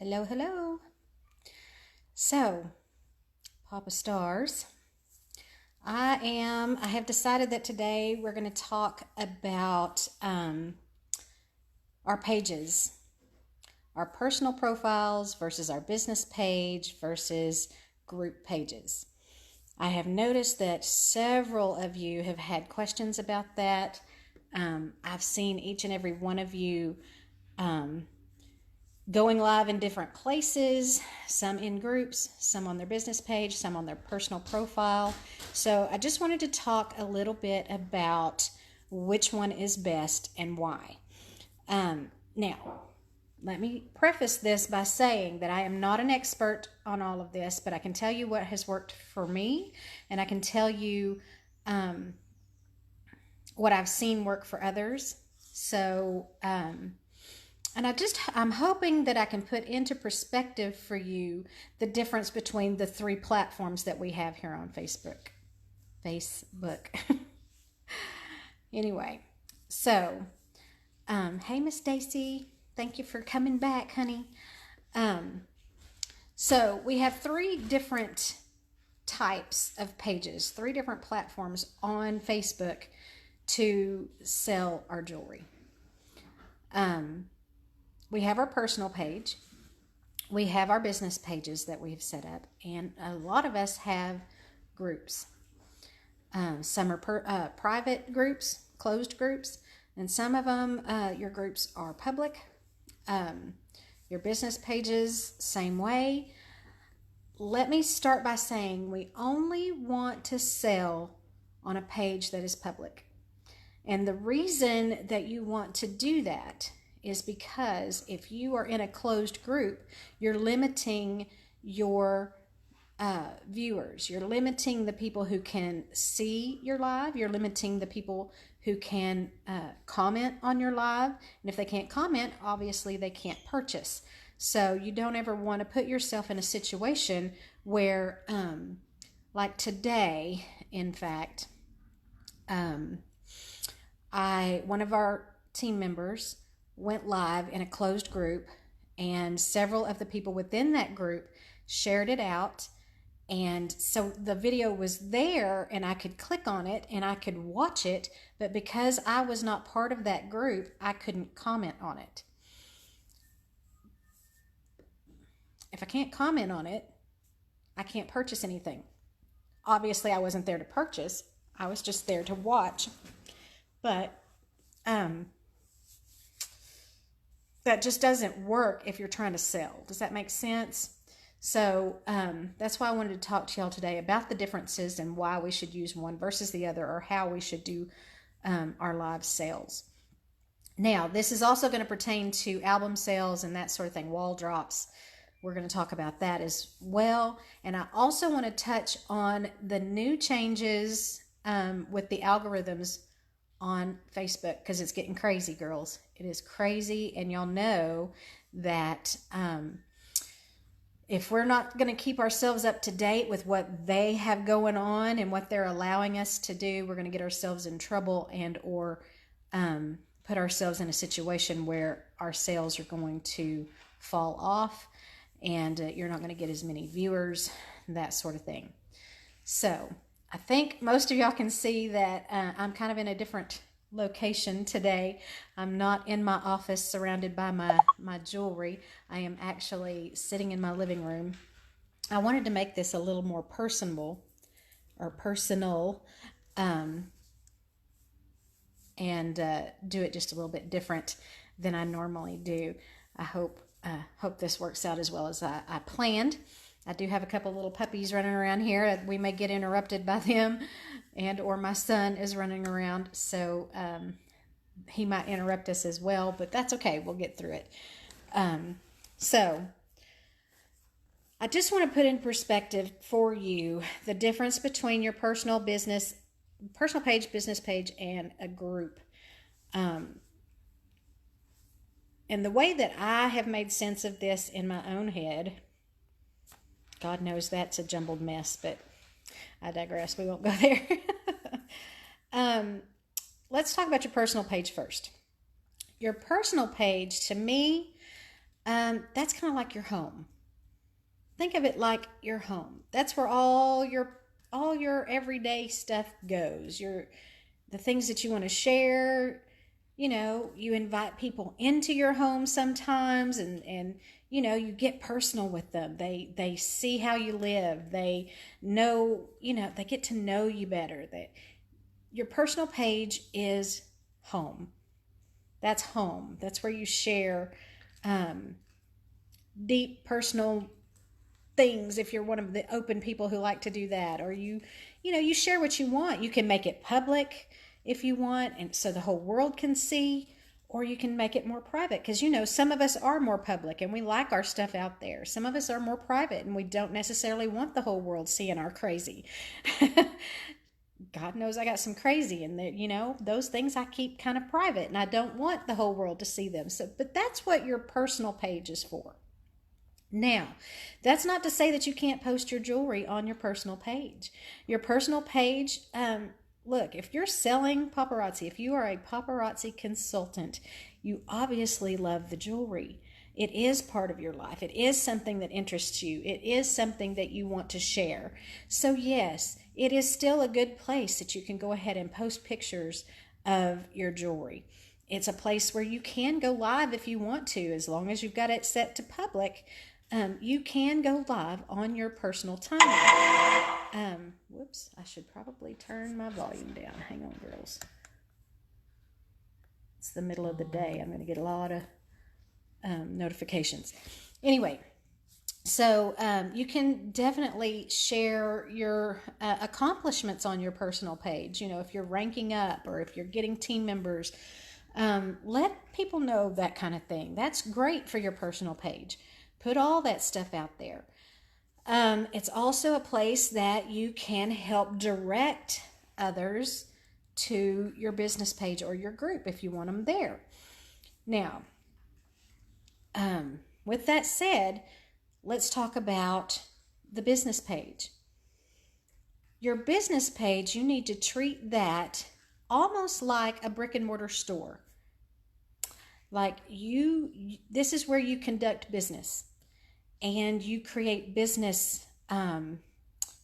Hello, hello. So, Papa Stars, I have decided that today we're going to talk about our pages, our personal profiles versus our business page versus group pages. I have noticed that several of you have had questions about that. I've seen each and every one of you um, going live in different places, some in groups, some on their business page, some on their personal profile. So I just wanted to talk a little bit about which one is best and why. Now, let me preface this by saying that I am not an expert on all of this, but I can tell you what has worked for me, and I can tell you what I've seen work for others. So, and I'm hoping that I can put into perspective for you the difference between the three platforms that we have here on Facebook. Anyway, so, hey, Miss Stacy, thank you for coming back, honey. So we have three different types of pages, three different platforms on Facebook to sell our jewelry. We have our personal page. We have our business pages that we've set up, and a lot of us have groups. Some are private groups, closed groups, and some of them, your groups are public. Your business pages, same way. Let me start by saying we only want to sell on a page that is public. And the reason that you want to do that is because if you are in a closed group, you're limiting your viewers. You're limiting the people who can see your live. You're limiting the people who can comment on your live. And if they can't comment, obviously they can't purchase. So you don't ever want to put yourself in a situation where, like today, in fact, one of our team members went live in a closed group, and several of the people within that group shared it out. And so the video was there and I could click on it and I could watch it, but because I was not part of that group, I couldn't comment on it. If I can't comment on it, I can't purchase anything. Obviously, I wasn't there to purchase. I was just there to watch. But that just doesn't work if you're trying to sell. Does that make sense? So that's why I wanted to talk to y'all today about the differences and why we should use one versus the other, or how we should do our live sales. Now, this is also going to pertain to album sales and that sort of thing, wall drops. We're going to talk about that as well. And I also want to touch on the new changes with the algorithms on Facebook, because it's getting crazy, girls. It is crazy, and y'all know that if we're not going to keep ourselves up to date with what they have going on and what they're allowing us to do, we're going to get ourselves in trouble and or put ourselves in a situation where our sales are going to fall off, and you're not going to get as many viewers, that sort of thing. So I think most of y'all can see that I'm kind of in a different location today. I'm not in my office surrounded by my jewelry. I am actually sitting in my living room. I wanted to make this a little more personal, and do it just a little bit different than I normally do. I hope this works out as well as I planned. I do have a couple little puppies running around here. We may get interrupted by them, and or my son is running around, so he might interrupt us as well, but that's okay. We'll get through it. So I just want to put in perspective for you the difference between your personal page, business page, and a group. And the way that I have made sense of this in my own head, God knows that's a jumbled mess, but I digress. We won't go there. Let's talk about your personal page first. Your personal page, to me, That's kind of like your home. Think of it like your home. That's where all your everyday stuff goes. The things that you want to share. You invite people into your home sometimes, and you get personal with them. They see how you live. They know, they get to know you better. That your personal page is home. That's home. That's where you share um, deep personal things, if you're one of the open people who like to do that. Or you share what you want. You can make it public if you want, and so the whole world can see, or you can make it more private, because some of us are more public and we like our stuff out there. Some of us are more private and we don't necessarily want the whole world seeing our crazy. God knows I got some crazy, and those things I keep kind of private, and I don't want the whole world to see them. So, but that's what your personal page is for. Now, that's not to say that you can't post your jewelry on your personal page. Your personal page, look, if you're selling paparazzi, if you are a paparazzi consultant, you obviously love the jewelry. It is part of your life. It is something that interests you. It is something that you want to share. So yes, it is still a good place that you can go ahead and post pictures of your jewelry. It's a place where you can go live if you want to, as long as you've got it set to public. You can go live on your personal timeline. Whoops, I should probably turn my volume down. Hang on, girls. It's the middle of the day. I'm going to get a lot of notifications. Anyway, so you can definitely share your accomplishments on your personal page. If you're ranking up or if you're getting team members, let people know that kind of thing. That's great for your personal page. Put all that stuff out there. It's also a place that you can help direct others to your business page or your group if you want them there. Now, with that said, let's talk about the business page. Your business page, you need to treat that almost like a brick and mortar store. Like this is where you conduct business and you create business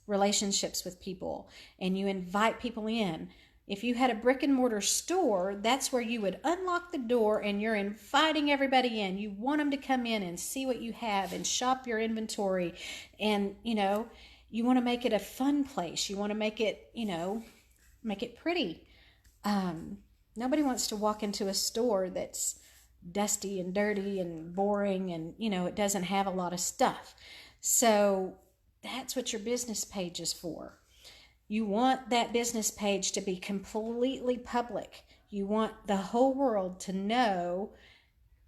relationships with people, and you invite people in. If you had a brick and mortar store, that's where you would unlock the door and you're inviting everybody in. You want them to come in and see what you have and shop your inventory. And, you want to make it a fun place. You want to make it, make it pretty. Nobody wants to walk into a store that's dusty and dirty and boring, and, it doesn't have a lot of stuff. So that's what your business page is for. You want that business page to be completely public. You want the whole world to know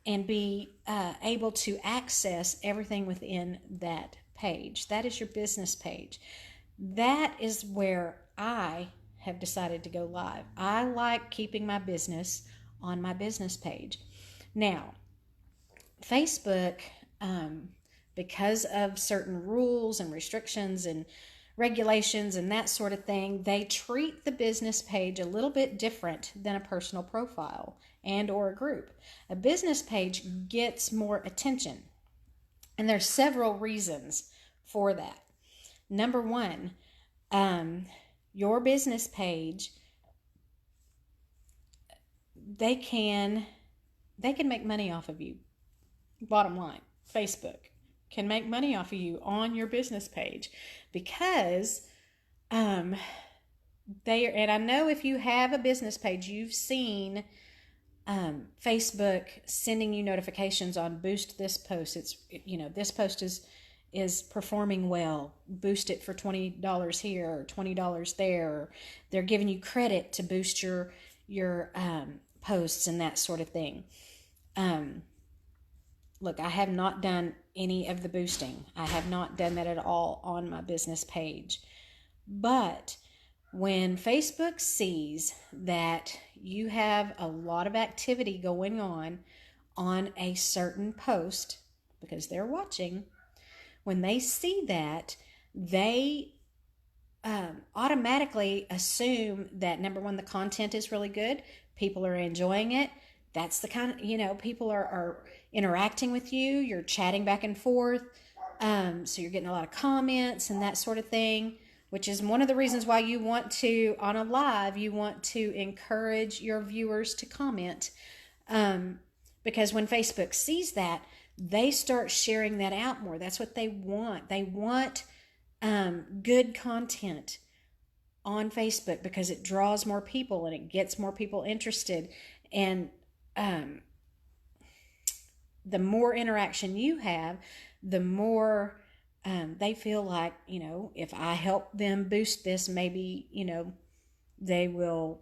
and be able to access everything within that page. That is your business page. That is where I have decided to go live. I like keeping my business on my business page. Now, Facebook, because of certain rules and restrictions and regulations and that sort of thing, they treat the business page a little bit different than a personal profile and or a group. A business page gets more attention, and there's several reasons for that. Number one, your business page, they can make money off of you. Bottom line, Facebook can make money off of you on your business page, because and I know if you have a business page, you've seen Facebook sending you notifications on boost this post. It's this post is performing well. Boost it for $20 here or $20 there. Or they're giving you credit to boost your posts and that sort of thing. Look, I have not done any of the boosting. I have not done that at all on my business page. But when Facebook sees that you have a lot of activity going on a certain post, because they're watching, when they see that, they automatically assume that, number one, the content is really good. People are enjoying it. That's the kind of, people are interacting with you, you're chatting back and forth. So you're getting a lot of comments and that sort of thing, which is one of the reasons why you want to, on a live, you want to encourage your viewers to comment. Because when Facebook sees that, they start sharing that out more. That's what they want. They want good content on Facebook because it draws more people and it gets more people interested. And the more interaction you have, the more they feel like, if I help them boost this, maybe, they will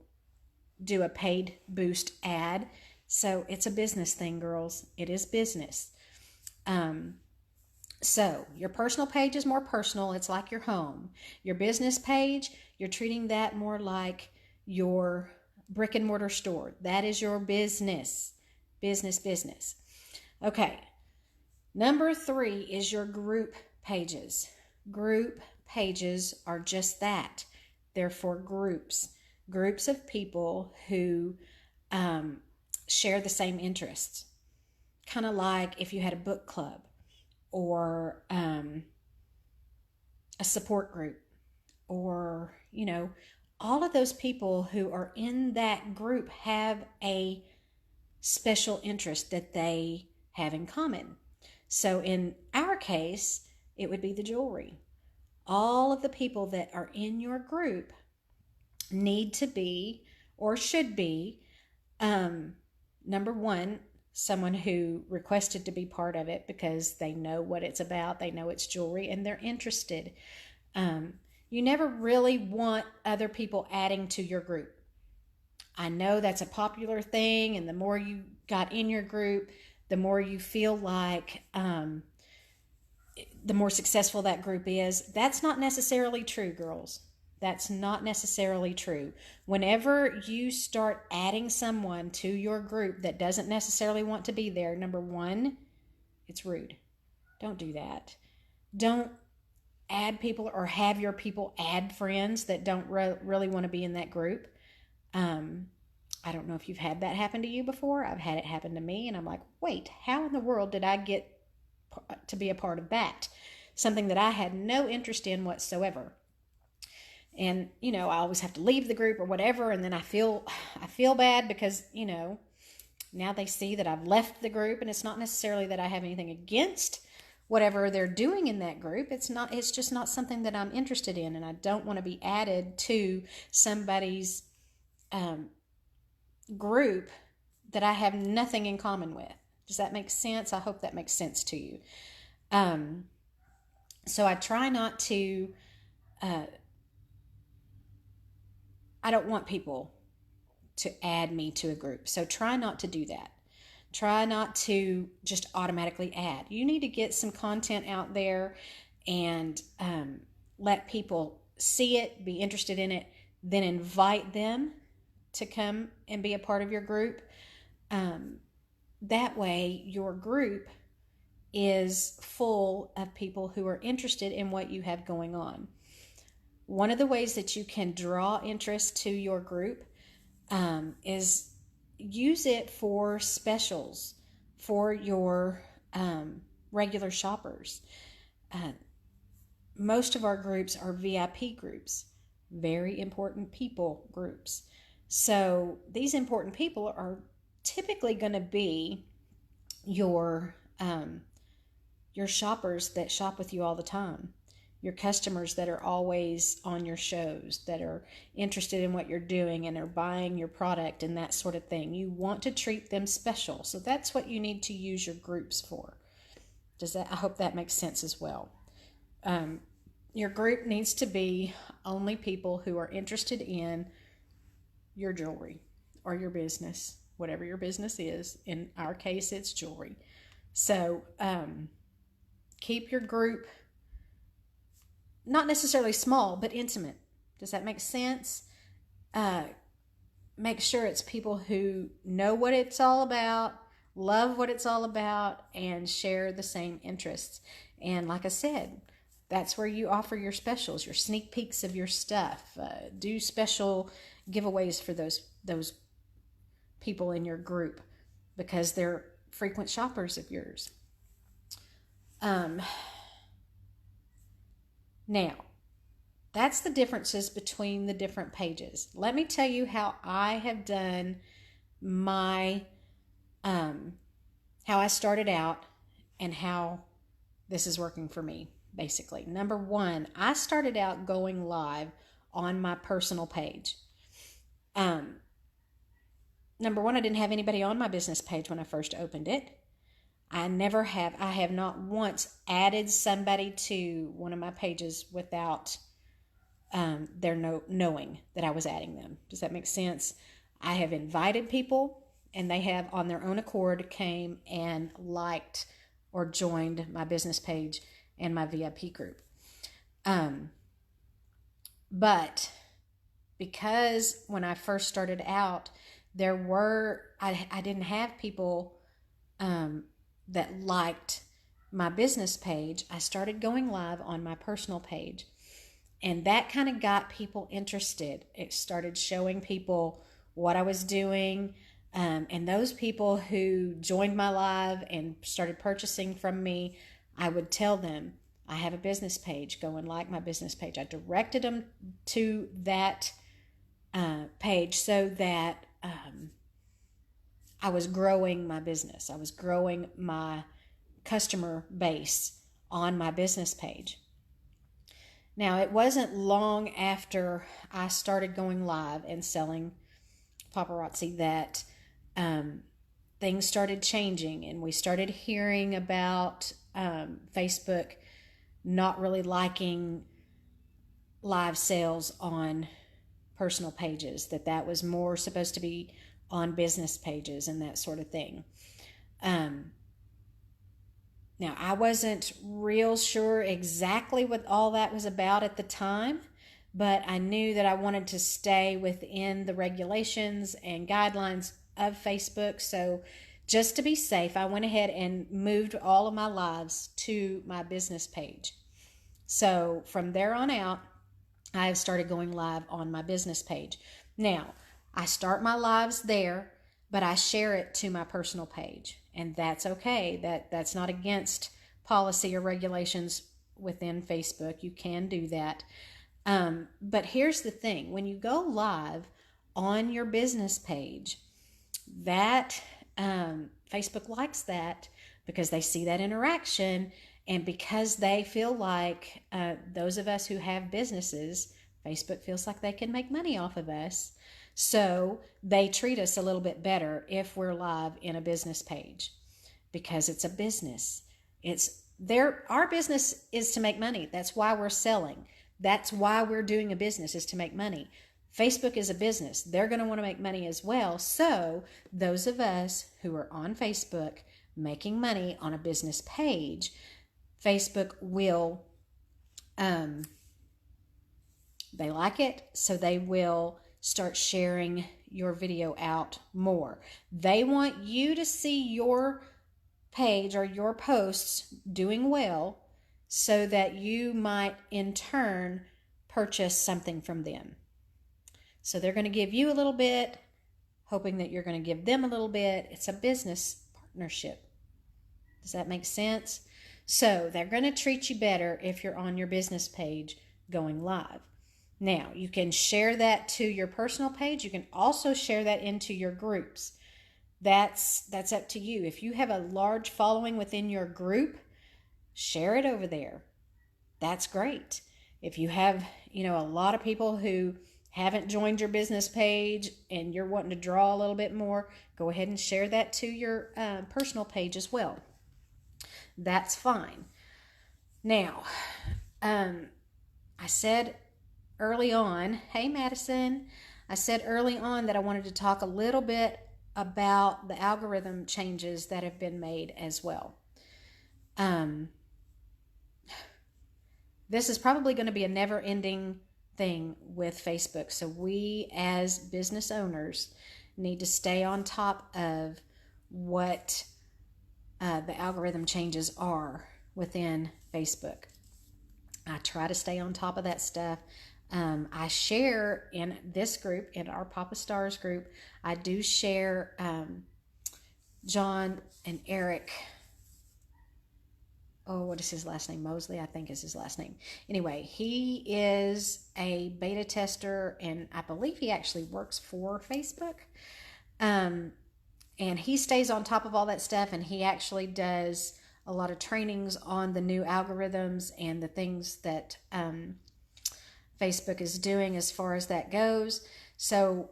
do a paid boost ad. So it's a business thing, girls. It is business. So your personal page is more personal. It's like your home. Your business page, you're treating that more like your brick and mortar store. That is your business. Business. Okay. Number 3 is your group pages. Group pages are just that. They're for groups of people who share the same interests. Kind of like if you had a book club or a support group, or, all of those people who are in that group have a special interest that they have in common. So in our case, it would be the jewelry. All of the people that are in your group need to be, or should be, number one, someone who requested to be part of it because they know what it's about, they know it's jewelry, and they're interested. You never really want other people adding to your group. I know that's a popular thing, and the more you got in your group, the more you feel like the more successful that group is. That's not necessarily true, girls. That's not necessarily true. Whenever you start adding someone to your group that doesn't necessarily want to be there, number one, it's rude. Don't do that. Don't add people or have your people add friends that don't really want to be in that group. I don't know if you've had that happen to you before. I've had it happen to me, and I'm like, wait, how in the world did I get to be a part of that? Something that I had no interest in whatsoever. And, I always have to leave the group or whatever, and then I feel bad because, now they see that I've left the group, and it's not necessarily that I have anything against whatever they're doing in that group. It's just not something that I'm interested in, and I don't want to be added to somebody's group that I have nothing in common with. Does that make sense? I hope that makes sense to you. So I try not to, I don't want people to add me to a group. So try not to do that. Try not to just automatically add. You need to get some content out there and let people see it, be interested in it, then invite them to come and be a part of your group. That way your group is full of people who are interested in what you have going on. One of the ways that you can draw interest to your group is use it for specials for your regular shoppers. Most of our groups are VIP groups, very important people groups. So these important people are typically going to be your shoppers that shop with you all the time, your customers that are always on your shows, that are interested in what you're doing and are buying your product and that sort of thing. You want to treat them special. So that's what you need to use your groups for. I hope that makes sense as well. Your group needs to be only people who are interested in your jewelry or your business, whatever your business is. In our case, it's jewelry. So keep your group not necessarily small, but intimate. Does that make sense? Make sure it's people who know what it's all about, love what it's all about, and share the same interests. And like I said, that's where you offer your specials, your sneak peeks of your stuff. Do special giveaways for those people in your group because they're frequent shoppers of yours. Now, that's the differences between the different pages. Let me tell you how I have done my, how I started out and how this is working for me, basically. Number one, I started out going live on my personal page. Number one, I didn't have anybody on my business page when I first opened it. I have not once added somebody to one of my pages without their knowing that I was adding them. Does that make sense? I have invited people, and they have on their own accord came and liked or joined my business page and my VIP group. But because when I first started out, I didn't have people that liked my business page. I started going live on my personal page, and that kind of got people interested. It started showing people what I was doing, and those people who joined my live and started purchasing from me, I would tell them, I have a business page, go and like my business page. I directed them to that page so that I was growing my business. I was growing my customer base on my business page. Now, it wasn't long after I started going live and selling paparazzi that things started changing, and we started hearing about Facebook not really liking live sales on personal pages, that was more supposed to be on business pages and that sort of thing. Now, I wasn't real sure exactly what all that was about at the time, but I knew that I wanted to stay within the regulations and guidelines of Facebook. So just to be safe, I went ahead and moved all of my lives to my business page. So from there on out, I have started going live on my business page. Now, I start my lives there, but I share it to my personal page, and that's okay. That's not against policy or regulations within Facebook. You can do that. But here's the thing. When you go live on your business page, that Facebook likes that because they see that interaction, and because they feel like those of us who have businesses, Facebook feels like they can make money off of us. So they treat us a little bit better if we're live in a business page, because it's a business. Our business is to make money. That's why we're selling. That's why we're doing a business, is to make money. Facebook is a business. They're going to want to make money as well. So those of us who are on Facebook making money on a business page, Facebook will, they like it, so they will start sharing your video out more. They want you to see your page or your posts doing well so that you might in turn purchase something from them. So they're going to give you a little bit, hoping that you're going to give them a little bit. It's a business partnership. Does that make sense? So they're going to treat you better if you're on your business page going live. Now, you can share that to your personal page. You can also share that into your groups. That's up to you. If you have a large following within your group, share it over there. That's great. If you have, a lot of people who haven't joined your business page and you're wanting to draw a little bit more, go ahead and share that to your personal page as well. That's fine. Now, I said early on, hey Madison, I said early on that I wanted to talk a little bit about the algorithm changes that have been made as well. This is probably going to be a never-ending thing with Facebook. So we as business owners need to stay on top of what the algorithm changes are within Facebook. I try to stay on top of that stuff. I share in this group, in our Papa Stars group, I do share John and Eric, oh, what is his last name? Mosley, I think is his last name. Anyway, he is a beta tester, and I believe he actually works for Facebook. And he stays on top of all that stuff, and he actually does a lot of trainings on the new algorithms and the things that Facebook is doing as far as that goes. So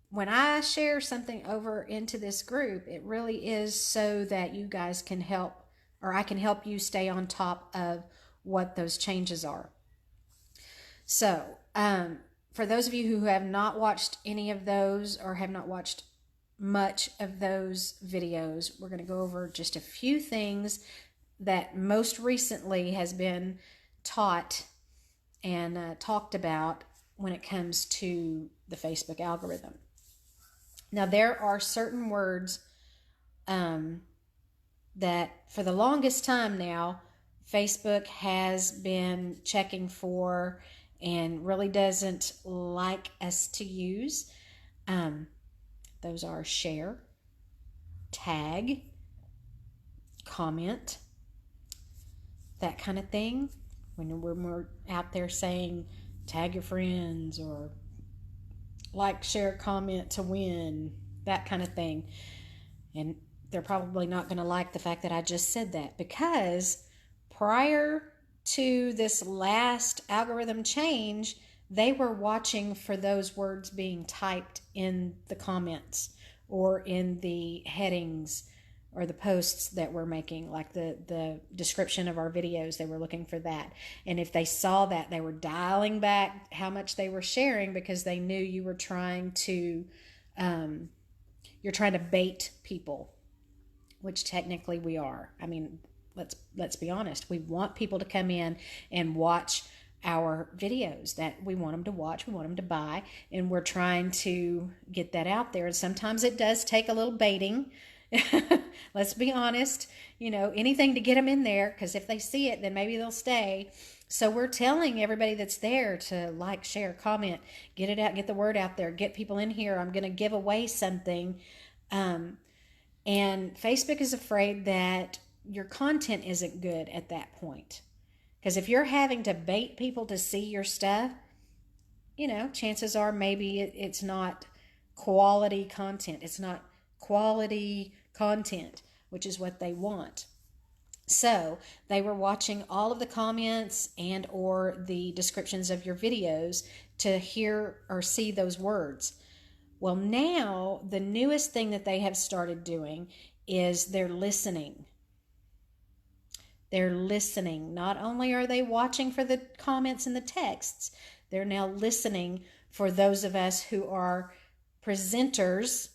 when I share something over into this group, it really is so that you guys can help, or I can help you stay on top of what those changes are. So for those of you who have not watched any of those or have not watched much of those videos, we're going to go over just a few things that most recently has been taught and talked about when it comes to the Facebook algorithm. Now, there are certain words that for the longest time now, Facebook has been checking for and really doesn't like us to use. Those are share, tag, comment, that kind of thing. When we're out there saying tag your friends or like, share, comment to win, that kind of thing. And they're probably not going to like the fact that I just said that, because prior to this last algorithm change, they were watching for those words being typed in the comments or in the headings or the posts that we're making, like the description of our videos. They were looking for that. And if they saw that, they were dialing back how much they were sharing, because they knew you were trying to, you're trying to bait people, which technically we are. I mean, let's be honest. We want people to come in and watch our videos that we want them to watch, we want them to buy, and we're trying to get that out there. And sometimes it does take a little baiting. Let's be honest, anything to get them in there, because if they see it, then maybe they'll stay. So we're telling everybody that's there to like, share, comment, get it out, get the word out there, get people in here. I'm going to give away something. And Facebook is afraid that your content isn't good at that point. Because if you're having to bait people to see your stuff, chances are maybe it's not quality content. It's not quality content, which is what they want. So they were watching all of the comments and or the descriptions of your videos to hear or see those words. Well, now the newest thing that they have started doing is they're listening. They're listening. Not only are they watching for the comments and the texts, they're now listening for those of us who are presenters,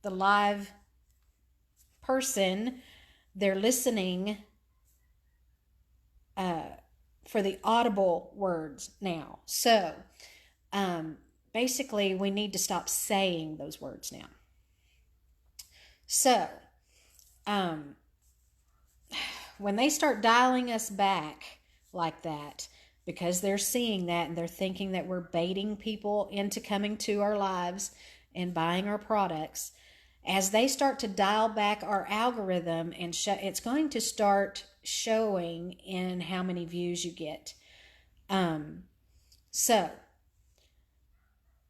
the live person. They're listening for the audible words now. So basically, we need to stop saying those words now. So when they start dialing us back like that, because they're seeing that and they're thinking that we're baiting people into coming to our lives and buying our products, as they start to dial back our algorithm, and it's going to start showing in how many views you get. So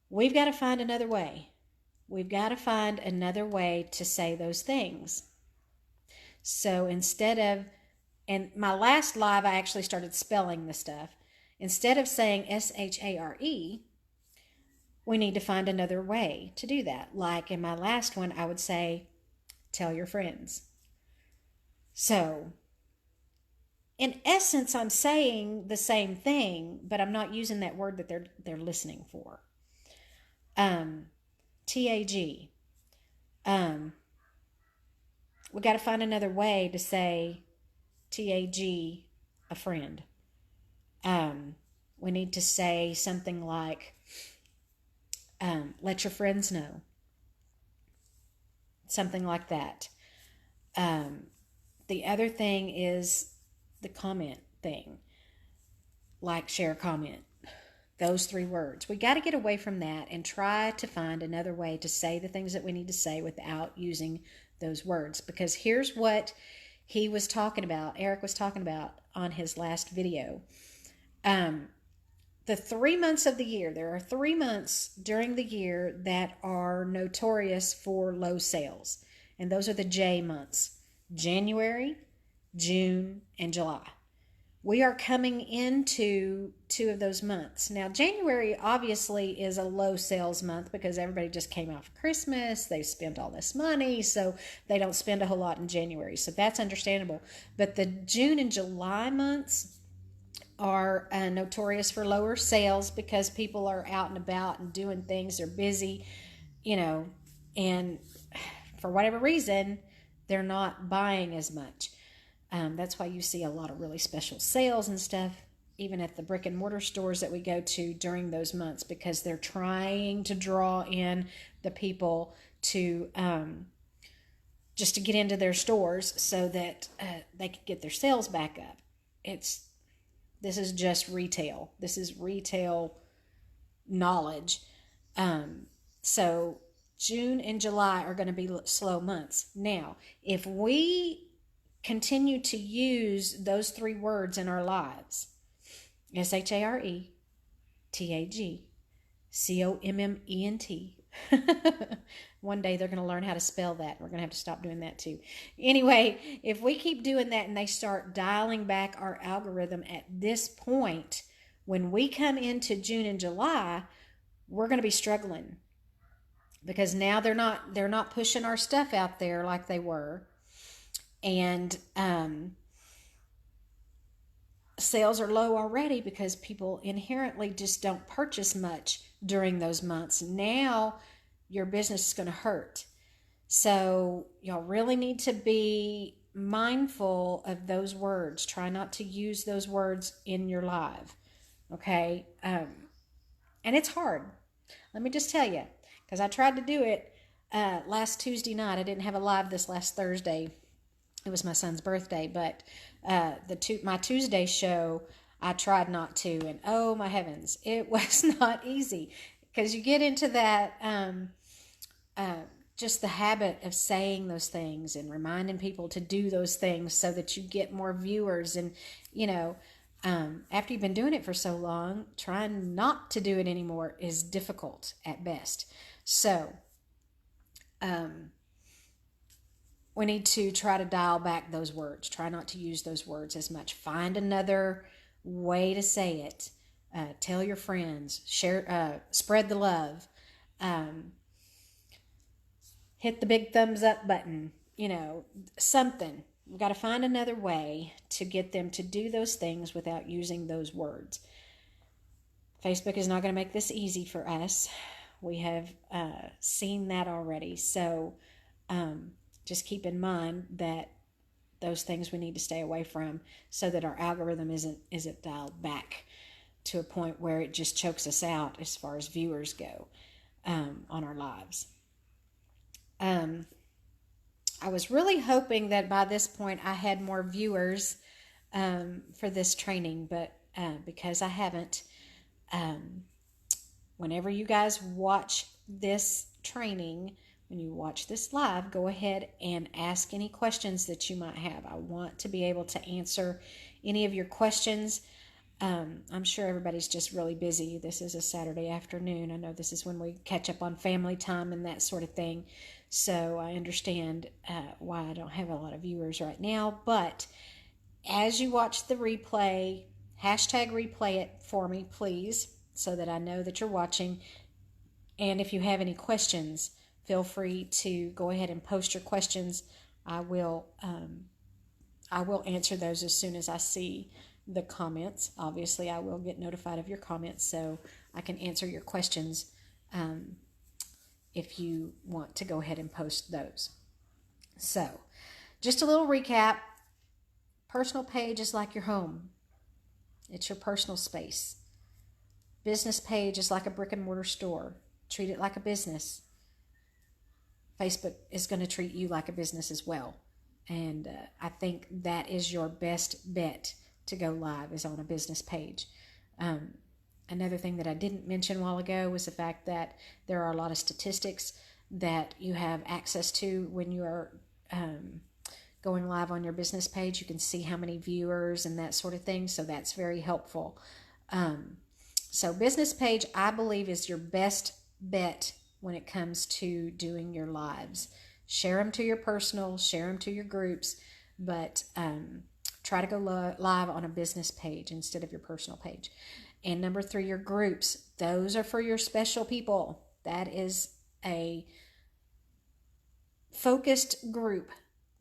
we've got to find another way. We've got to find another way to say those things. So instead of, and my last live, I actually started spelling the stuff. Instead of saying share, we need to find another way to do that. Like in my last one, I would say, tell your friends. So in essence, I'm saying the same thing, but I'm not using that word that they're listening for. TAG. We got to find another way to say TAG, a friend. We need to say something like, let your friends know. Something like that. The other thing is the comment thing. Like, share, comment. those 3 words. We got to get away from that and try to find another way to say the things that we need to say without using those words. Because here's what he was talking about, Eric was talking about on his last video. The 3 months of the year, there are 3 months during the year that are notorious for low sales. And those are the J months: January, June, and July. We are coming into 2 of those months. Now, January obviously is a low sales month because everybody just came out for Christmas. They spent all this money, so they don't spend a whole lot in January. So that's understandable. But the June and July months are notorious for lower sales because people are out and about and doing things. They're busy, and for whatever reason, they're not buying as much. That's why you see a lot of really special sales and stuff, even at the brick and mortar stores that we go to during those months, because they're trying to draw in the people to just to get into their stores so that they can get their sales back up. This is just retail. This is retail knowledge. So June and July are going to be slow months. Now, if we continue to use those 3 words in our lives, SHARETAGCOMMENT. One day they're going to learn how to spell that. We're going to have to stop doing that too. Anyway, if we keep doing that and they start dialing back our algorithm at this point, when we come into June and July, we're going to be struggling because now they're not pushing our stuff out there like they were. And sales are low already because people inherently just don't purchase much during those months. Now your business is going to hurt. So y'all really need to be mindful of those words. Try not to use those words in your live. Okay? And it's hard. Let me just tell you, because I tried to do it last Tuesday night. I didn't have a live this last Thursday. It was my son's birthday, but my Tuesday show, I tried not to, and oh my heavens, it was not easy because you get into that just the habit of saying those things and reminding people to do those things so that you get more viewers. And after you've been doing it for so long, trying not to do it anymore is difficult at best. So we need to try to dial back those words. Try not to use those words as much. Find another way to say it. Tell your friends. Share. Spread the love. Hit the big thumbs up button. Something. We've got to find another way to get them to do those things without using those words. Facebook is not going to make this easy for us. We have seen that already. So just keep in mind that those things we need to stay away from so that our algorithm isn't dialed back to a point where it just chokes us out as far as viewers go on our lives. I was really hoping that by this point I had more viewers for this training, but because I haven't, whenever you guys watch this training, when you watch this live, go ahead and ask any questions that you might have. I want to be able to answer any of your questions. I'm sure everybody's just really busy. This is a Saturday afternoon. I know this is when we catch up on family time and that sort of thing. So I understand why I don't have a lot of viewers right now. But as you watch the replay, #replay it for me, please, so that I know that you're watching. And if you have any questions, feel free to go ahead and post your questions. I will answer those as soon as I see the comments. Obviously, I will get notified of your comments so I can answer your questions if you want to go ahead and post those. So, just a little recap. Personal page is like your home. It's your personal space. Business page is like a brick and mortar store. Treat it like a business. Facebook is going to treat you like a business as well. And I think that is your best bet to go live, is on a business page. Another thing that I didn't mention a while ago was the fact that there are a lot of statistics that you have access to when you are going live on your business page. You can see how many viewers and that sort of thing. So that's very helpful. So business page, I believe, is your best bet when it comes to doing your lives. Share them to your personal, share them to your groups, but try to go live on a business page instead of your personal page. And number 3, your groups. Those are for your special people. That is a focused group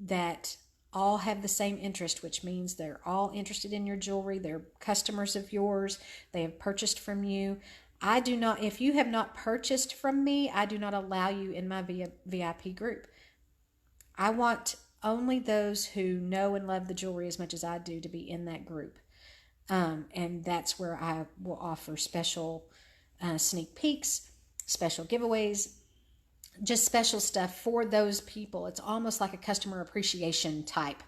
that all have the same interest, which means they're all interested in your jewelry. They're customers of yours. They have purchased from you. I do not, if you have not purchased from me, I do not allow you in my VIP group. I want only those who know and love the jewelry as much as I do to be in that group. And that's where I will offer special sneak peeks, special giveaways, just special stuff for those people. It's almost like a customer appreciation type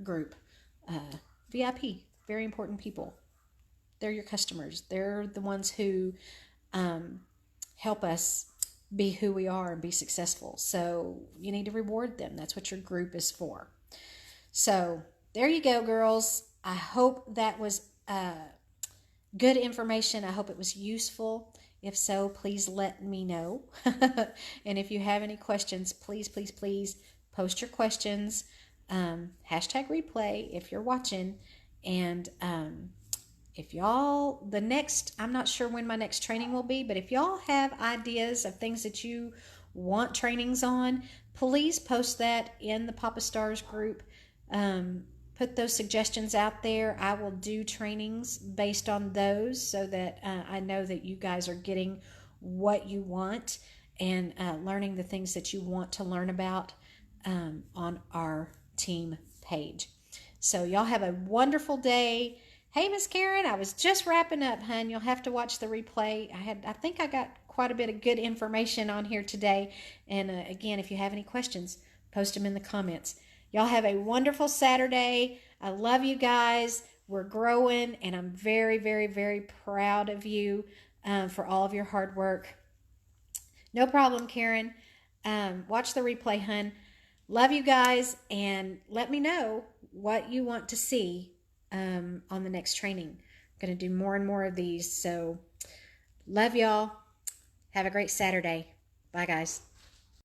group. VIP, very important people. They're your customers. They're the ones who help us be who we are and be successful. So you need to reward them. That's what your group is for. So there you go, girls. I hope that was good information. I hope it was useful. If so, please let me know. And if you have any questions, please, please, please post your questions. Hashtag replay if you're watching. And if y'all, I'm not sure when my next training will be, but if y'all have ideas of things that you want trainings on, please post that in the Papa Stars group. Put those suggestions out there. I will do trainings based on those so that I know that you guys are getting what you want and learning the things that you want to learn about on our team page. So y'all have a wonderful day. Hey, Miss Karen, I was just wrapping up, hun. You'll have to watch the replay. I think I got quite a bit of good information on here today. And again, if you have any questions, post them in the comments. Y'all have a wonderful Saturday. I love you guys. We're growing, and I'm very, very, very proud of you for all of your hard work. No problem, Karen. Watch the replay, hun. Love you guys, and let me know what you want to see on the next training. I'm going to do more and more of these. So love y'all. Have a great Saturday. Bye, guys.